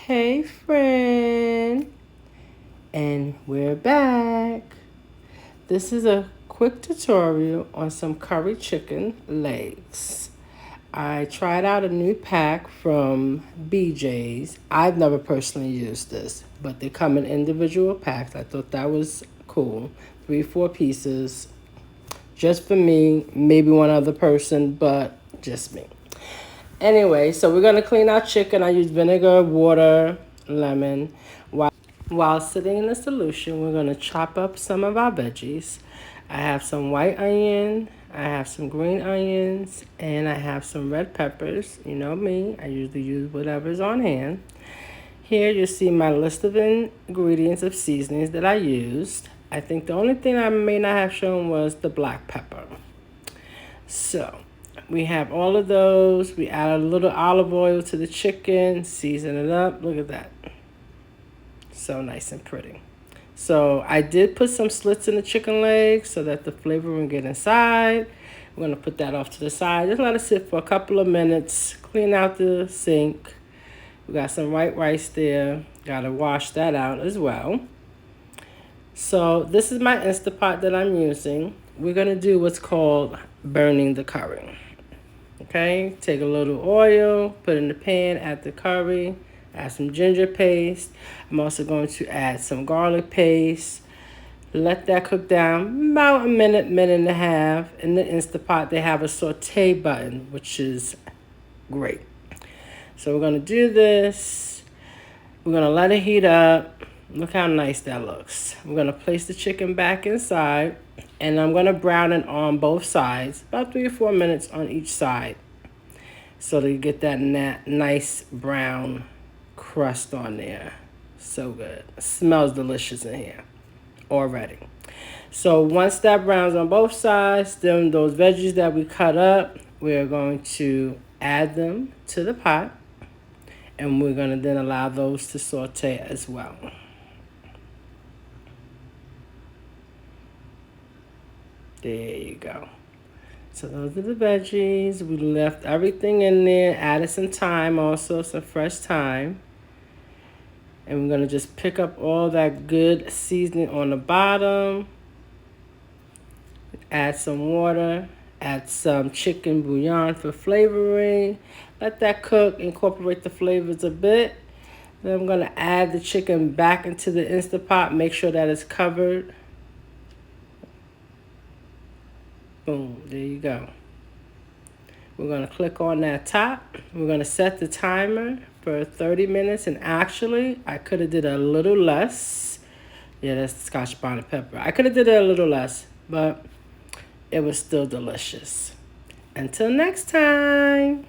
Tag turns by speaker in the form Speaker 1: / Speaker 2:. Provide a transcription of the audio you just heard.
Speaker 1: Hey friend, and we're back. This is a quick tutorial on some curry chicken legs. I tried out a new pack from BJ's. I've never personally used this, but they come in individual packs. I thought that was cool. 3, 4 pieces, just for me, maybe one other person, but just me. Anyway, so we're gonna clean our chicken. I use vinegar, water, lemon. While sitting in the solution, we're gonna chop up some of our veggies. I have some white onion, I have some green onions, and I have some red peppers. You know me, I usually use whatever's on hand. Here you see my list of ingredients of seasonings that I used. I think the only thing I may not have shown was the black pepper. So we have all of those. We add a little olive oil to the chicken, season it up. Look at that. So nice and pretty. So I did put some slits in the chicken legs so that the flavor will get inside. We're gonna put that off to the side. Just let it sit for a couple of minutes. Clean out the sink. We got some white rice there. Gotta wash that out as well. So this is my Instapot that I'm using. We're gonna do what's called burning the curry. Okay, take a little oil, put in the pan, add the curry, add some ginger paste. I'm also going to add some garlic paste. Let that cook down about a minute, minute and a half. In the Instapot, they have a saute button, which is great. So we're gonna do this. We're gonna let it heat up. Look how nice that looks. I'm gonna place the chicken back inside, and I'm gonna brown it on both sides, about 3 or 4 minutes on each side, so that you get that nice brown crust on there. So good. It smells delicious in here already. So once that browns on both sides, then those veggies that we cut up, we're going to add them to the pot, and we're going to then allow those to saute as well. There you go. So those are the veggies. We left everything in there, added some thyme also, some fresh thyme. And we're gonna just pick up all that good seasoning on the bottom. Add some water, add some chicken bouillon for flavoring. Let that cook, incorporate the flavors a bit. Then I'm gonna add the chicken back into the Instapot, make sure that it's covered. Boom, there you go. We're gonna click on that top. We're gonna set the timer for 30 minutes, and actually I could have did a little less. Yeah, that's Scotch bonnet pepper. I could have did it a little less, but it was still delicious. Until next time.